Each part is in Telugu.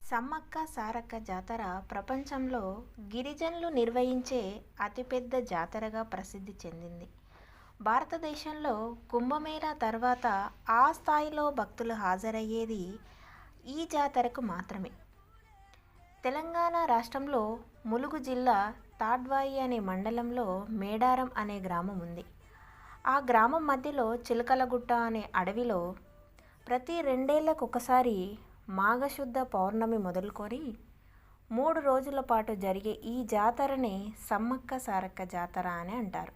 సమ్మక్క సారక్క జాతర ప్రపంచంలో గిరిజనులు నిర్వహించే అతిపెద్ద జాతరగా ప్రసిద్ధి చెందింది. భారతదేశంలో కుంభమేళా తర్వాత ఆ స్థాయిలో భక్తులు హాజరయ్యేది ఈ జాతరకు మాత్రమే. తెలంగాణ రాష్ట్రంలో ములుగు జిల్లా తాడ్వాయి అనే మండలంలో మేడారం అనే గ్రామం ఉంది. ఆ గ్రామం మధ్యలో చిలకలగుట్ట అనే అడవిలో ప్రతి రెండేళ్లకొకసారి మాఘశుద్ధ పౌర్ణమి మొదలుకొని 3 రోజుల పాటు జరిగే ఈ జాతరని సమ్మక్క సారక్క జాతర అని అంటారు.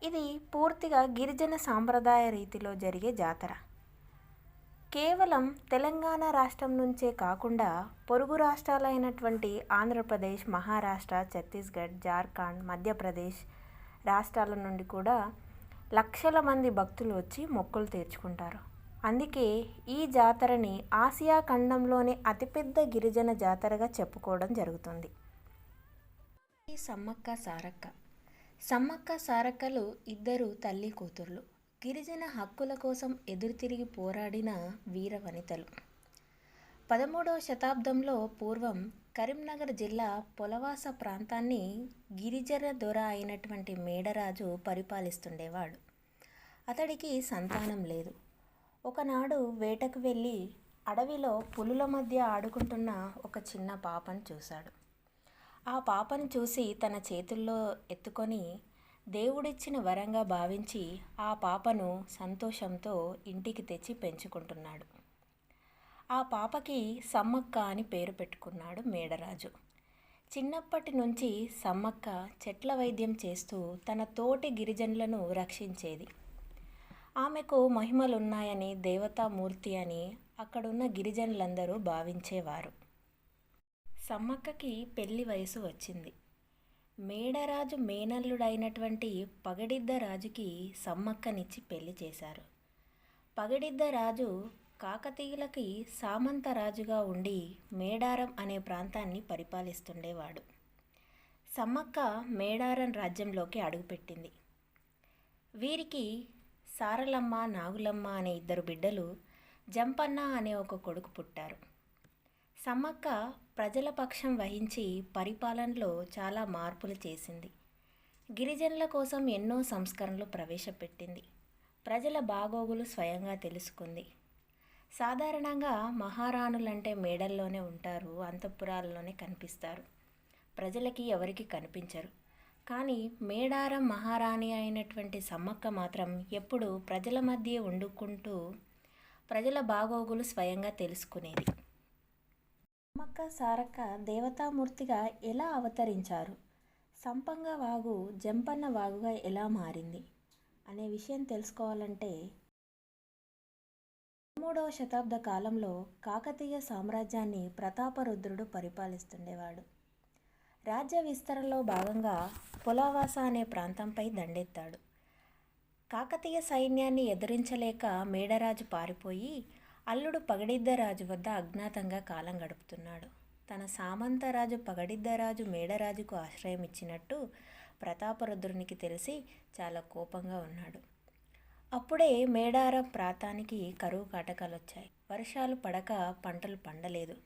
ఇది పూర్తిగా గిరిజన సాంప్రదాయ రీతిలో జరిగే జాతర. కేవలం తెలంగాణ రాష్ట్రం నుంచే కాకుండా పొరుగు రాష్ట్రాలైనటువంటి ఆంధ్రప్రదేశ్, మహారాష్ట్ర, ఛత్తీస్గఢ్, జార్ఖండ్, మధ్యప్రదేశ్ రాష్ట్రాల నుండి కూడా లక్షల మంది భక్తులు వచ్చి మొక్కులు తీర్చుకుంటారు. అందుకే ఈ జాతరని ఆసియా ఖండంలోనే అతిపెద్ద గిరిజన జాతరగా చెప్పుకోవడం జరుగుతుంది. ఈ సమ్మక్క సారక్క సారక్కలు ఇద్దరు తల్లి కూతుర్లు. గిరిజన హక్కుల కోసం ఎదురుతిరిగి పోరాడిన వీర వనితలు. 13వ శతాబ్దంలో పూర్వం కరీంనగర్ జిల్లా పొలవాస ప్రాంతాన్ని గిరిజన దొర అయినటువంటి మేడరాజు పరిపాలిస్తుండేవాడు. అతడికి సంతానం లేదు. ఒకనాడు వేటకు వెళ్ళి అడవిలో పులుల మధ్య ఆడుకుంటున్న ఒక చిన్న పాపను చూశాడు. ఆ పాపను చూసి తన చేతుల్లో ఎత్తుకొని దేవుడిచ్చిన వరంగా భావించి ఆ పాపను సంతోషంతో ఇంటికి తెచ్చి పెంచుకుంటున్నాడు. ఆ పాపకి సమ్మక్క అని పేరు పెట్టుకున్నాడు మేడరాజు. చిన్నప్పటి నుంచి సమ్మక్క చెట్ల వైద్యం చేస్తూ తన తోటి గిరిజనులను రక్షించేది. ఆమెకు మహిమలున్నాయని, దేవతామూర్తి అని అక్కడున్న గిరిజనులందరూ భావించేవారు. సమ్మక్కకి పెళ్లి వయసు వచ్చింది. మేడరాజు మేనల్లుడైనటువంటి పగడిద్ద రాజుకి సమ్మక్కనిచ్చి పెళ్లి చేశారు. పగడిద్ద రాజు కాకతీయులకి సామంత రాజుగా ఉండి మేడారం అనే ప్రాంతాన్ని పరిపాలిస్తుండేవాడు. సమ్మక్క మేడారం రాజ్యంలోకి అడుగుపెట్టింది. వీరికి సారలమ్మ, నాగులమ్మ అనే 2 బిడ్డలు, జంపన్న అనే ఒక కొడుకు పుట్టారు. సమ్మక్క ప్రజల పక్షం వహించి పరిపాలనలో చాలా మార్పులు చేసింది. గిరిజనుల కోసం ఎన్నో సంస్కరణలు ప్రవేశపెట్టింది. ప్రజల బాగోగులు స్వయంగా తెలుసుకుంది. సాధారణంగా మహారాణులంటే మేడల్లోనే ఉంటారు, అంతఃపురాల్లోనే కనిపిస్తారు. ప్రజలకి ఎవరికి కనిపించరు. కానీ మేడారం మహారాణి అయినటువంటి సమ్మక్క మాత్రం ఎప్పుడూ ప్రజల మధ్య వండుకుంటూ ప్రజల బాగోగులు స్వయంగా తెలుసుకునేది. సమ్మక్క సారక్క దేవతామూర్తిగా ఎలా అవతరించారు, సంపంగ వాగు జంపన్న వాగుగా ఎలా మారింది అనే విషయం తెలుసుకోవాలంటే 13వ శతాబ్ద కాలంలో కాకతీయ సామ్రాజ్యాన్ని ప్రతాపరుద్రుడు పరిపాలిస్తుండేవాడు. రాజ్య విస్తరణలో భాగంగా పొలవాస అనే ప్రాంతంపై దండెత్తాడు. కాకతీయ సైన్యాన్ని ఎదిరించలేక మేడరాజు పారిపోయి అల్లుడు పగడిద్దరాజు వద్ద అజ్ఞాతంగా కాలం గడుపుతున్నాడు. తన సామంతరాజు పగడిద్దరాజు మేడరాజుకు ఆశ్రయం ఇచ్చినట్టు ప్రతాపరుద్రునికి తెలిసి చాలా కోపంగా ఉన్నాడు. అప్పుడే మేడారం ప్రాంతానికి కరువు కాటకాలు వచ్చాయి. వర్షాలు పడక పంటలు పండలేదు.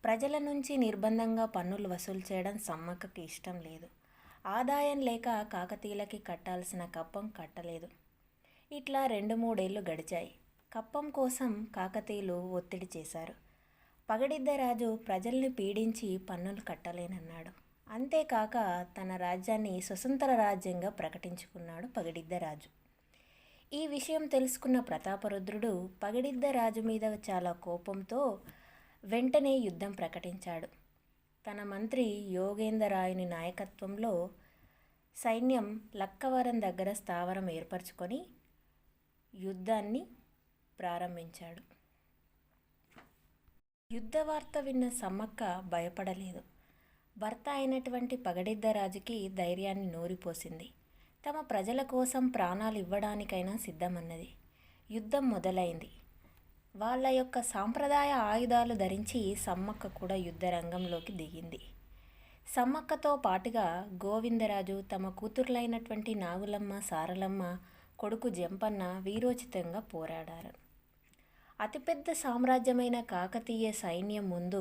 ప్రజల నుంచి నిర్బంధంగా పన్నులు వసూలు చేయడం సమ్మక్కకి ఇష్టం లేదు. ఆదాయం లేక కాకతీయులకి కట్టాల్సిన కప్పం కట్టలేదు. ఇట్లా 2-3 ఏళ్ళు గడిచాయి. కప్పం కోసం కాకతీయులు ఒత్తిడి చేశారు. పగడిద్దరాజు ప్రజల్ని పీడించి పన్నులు కట్టలేనన్నాడు. అంతేకాక తన రాజ్యాన్ని స్వతంత్ర రాజ్యంగా ప్రకటించుకున్నాడు పగడిద్దరాజు. ఈ విషయం తెలుసుకున్న ప్రతాపరుద్రుడు పగడిద్దరాజు మీద చాలా కోపంతో వెంటనే యుద్ధం ప్రకటించాడు. తన మంత్రి యోగేంద్రరాయుని నాయకత్వంలో సైన్యం లక్కవరం దగ్గర స్థావరం ఏర్పరచుకొని యుద్ధాన్ని ప్రారంభించాడు. యుద్ధ వార్త విన్న సమ్మక్క భయపడలేదు. భర్త అయినటువంటి పగడిద్దరాజుకి ధైర్యాన్ని నూరిపోసింది. తమ ప్రజల కోసం ప్రాణాలు ఇవ్వడానికైనా సిద్ధమన్నది. యుద్ధం మొదలైంది. వాళ్ళ యొక్క సాంప్రదాయ ఆయుధాలు ధరించి సమ్మక్క కూడా యుద్ధ రంగంలోకి దిగింది. సమ్మక్కతో పాటుగా గోవిందరాజు, తమ కూతుర్లైనటువంటి నాగులమ్మ, సారలమ్మ, కొడుకు జంపన్న వీరోచితంగా పోరాడారు. అతిపెద్ద సామ్రాజ్యమైన కాకతీయ సైన్యం ముందు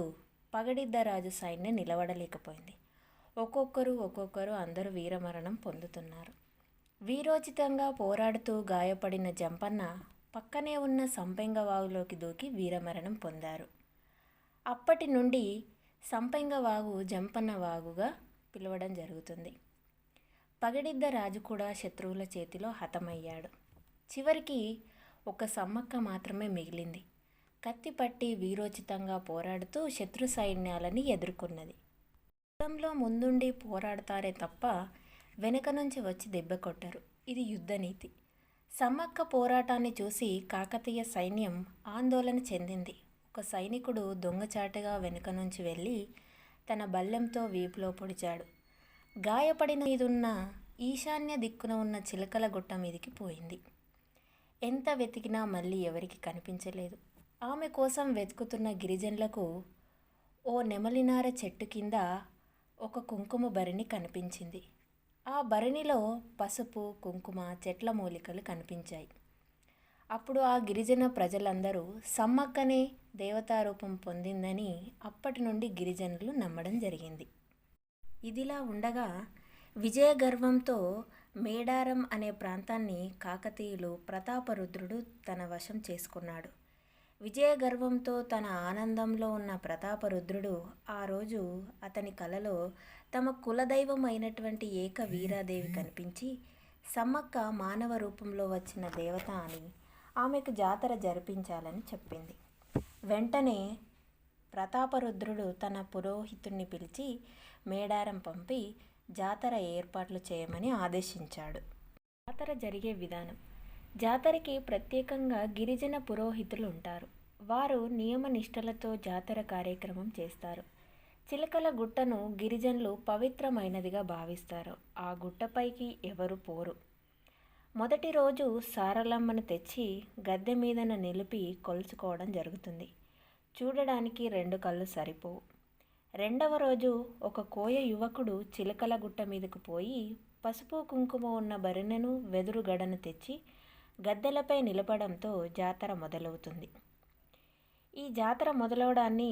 పగడిద్దరాజు సైన్యం నిలబడలేకపోయింది. ఒక్కొక్కరు అందరూ వీరమరణం పొందుతున్నారు. వీరోచితంగా పోరాడుతూ గాయపడిన జంపన్న పక్కనే ఉన్న సంపెంగ వాగులోకి దూకి వీరమరణం పొందారు. అప్పటి నుండి సంపెంగ వాగు జంపన్న వాగుగా పిలవడం జరుగుతుంది. పగడిద్ద రాజు కూడా శత్రువుల చేతిలో హతమయ్యాడు. చివరికి ఒక సమ్మక్క మాత్రమే మిగిలింది. కత్తిపట్టి వీరోచితంగా పోరాడుతూ శత్రు సైన్యాలని ఎదుర్కొన్నది. యుద్ధంలో ముందుండి పోరాడతారే తప్ప వెనుక నుంచి వచ్చి దెబ్బ కొట్టరు. ఇది యుద్ధనీతి. సమ్మక్క పోరాటాన్ని చూసి కాకతీయ సైన్యం ఆందోళన చెందింది. ఒక సైనికుడు దొంగచాటుగా వెనుక నుంచి వెళ్ళి తన బల్లెంతో వీపులో పొడిచాడు. గాయపడిన మీదున్న ఈశాన్య దిక్కున ఉన్న చిలకల గుట్ట మీదికి పోయింది. ఎంత వెతికినా మళ్ళీ ఎవరికి కనిపించలేదు. ఆమె కోసం వెతుకుతున్న గిరిజనులకు ఓ నెమలినార చెట్టు కింద ఒక కుంకుమ భరిణి కనిపించింది. ఆ భరిణిలో పసుపు, కుంకుమ, చెట్ల మూలికలు కనిపించాయి. అప్పుడు ఆ గిరిజన ప్రజలందరూ సమ్మక్కనే దేవతారూపం పొందిందని అప్పటి నుండి గిరిజనులు నమ్మడం జరిగింది. ఇదిలా ఉండగా విజయగర్వంతో మేడారం అనే ప్రాంతాన్ని కాకతీయులు ప్రతాపరుద్రుడు తన వశం చేసుకున్నాడు. విజయగర్వంతో తన ఆనందంలో ఉన్న ప్రతాపరుద్రుడు ఆ రోజు అతని కలలో తమ కులదైవం అయినటువంటి ఏక వీరాదేవి కనిపించి సమ్మక్క మానవ రూపంలో వచ్చిన దేవత అని ఆమెకు జాతర జరిపించాలని చెప్పింది. వెంటనే ప్రతాపరుద్రుడు తన పురోహితుణ్ణి పిలిచి మేడారం పంపి జాతర ఏర్పాట్లు చేయమని ఆదేశించాడు. జాతర జరిగే విధానం. జాతరకి ప్రత్యేకంగా గిరిజన పురోహితులు ఉంటారు. వారు నియమ నిష్టలతో జాతర కార్యక్రమం చేస్తారు. చిలకల గుట్టను గిరిజనులు పవిత్రమైనదిగా భావిస్తారు. ఆ గుట్టపైకి ఎవరు పోరు. మొదటి రోజు సారలమ్మను తెచ్చి గద్దె మీదన నిలిపి కొలుచుకోవడం జరుగుతుంది. చూడడానికి 2 కళ్ళు సరిపోవు. రెండవ రోజు ఒక కోయ యువకుడు చిలకల గుట్ట మీదకు పోయి పసుపు కుంకుమ ఉన్న భరిణెను వెదురు గడను తెచ్చి గద్దెలపై నిలపడంతో జాతర మొదలవుతుంది. ఈ జాతర మొదలవడాన్ని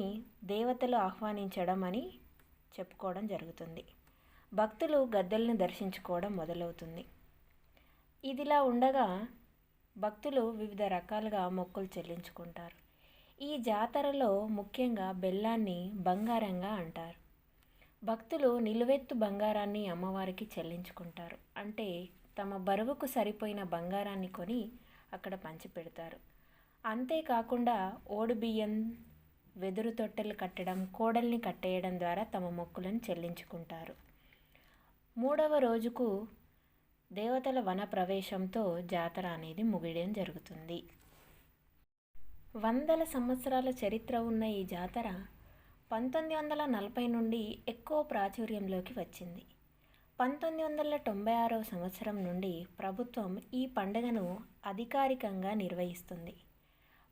దేవతలు ఆహ్వానించడం అని చెప్పుకోవడం జరుగుతుంది. భక్తులు గద్దెలను దర్శించుకోవడం మొదలవుతుంది. ఇదిలా ఉండగా భక్తులు వివిధ రకాలుగా మొక్కులు చెల్లించుకుంటారు. ఈ జాతరలో ముఖ్యంగా బెల్లాన్ని బంగారంగా అంటారు. భక్తులు నిలువెత్తు బంగారాన్ని అమ్మవారికి చెల్లించుకుంటారు. అంటే తమ బరువుకు సరిపోయిన బంగారాన్ని కొని అక్కడ పంచిపెడతారు. అంతేకాకుండా ఓడిబియ్యం, వెదురు తొట్టెలు కట్టడం, కోడల్ని కట్టేయడం ద్వారా తమ మొక్కులను చెల్లించుకుంటారు. 3వ రోజుకు దేవతల వన ప్రవేశంతో జాతర అనేది ముగియడం జరుగుతుంది. వందల సంవత్సరాల చరిత్ర ఉన్న ఈ జాతర 1940 నుండి ఎక్కువ ప్రాచుర్యంలోకి వచ్చింది. 1996వ సంవత్సరం నుండి ప్రభుత్వం ఈ పండుగను అధికారికంగా నిర్వహిస్తుంది.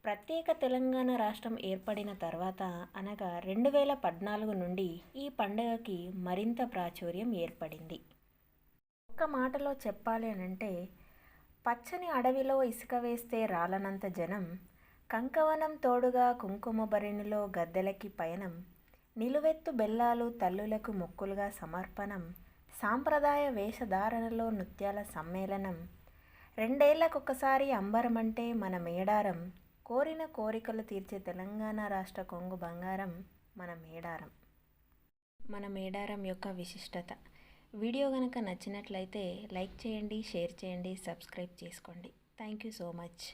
ప్రత్యేక తెలంగాణ రాష్ట్రం ఏర్పడిన తర్వాత అనగా 2014 నుండి ఈ పండుగకి మరింత ప్రాచుర్యం ఏర్పడింది. ఒక్క మాటలో చెప్పాలి అనంటే, పచ్చని అడవిలో ఇసుక వేస్తే రాలనంత జనం, కంకవనం తోడుగా కుంకుమ భరిణిలో గద్దెలకి పయనం, నిలువెత్తు బెల్లాలు తల్లులకు మొక్కులుగా సమర్పణం, సాంప్రదాయ వేషధారణలో నృత్యాల సమ్మేళనం, 2 ఏళ్లకొకసారి అంబరమంటే మన మేడారం, కోరిన కోరికలు తీర్చే తెలంగాణ రాష్ట్ర కొంగు బంగారం మన మేడారం. మన మేడారం యొక్క విశిష్టత. వీడియో కనుక నచ్చినట్లయితే లైక్ చేయండి, షేర్ చేయండి, సబ్స్క్రైబ్ చేసుకోండి. Thank you so much.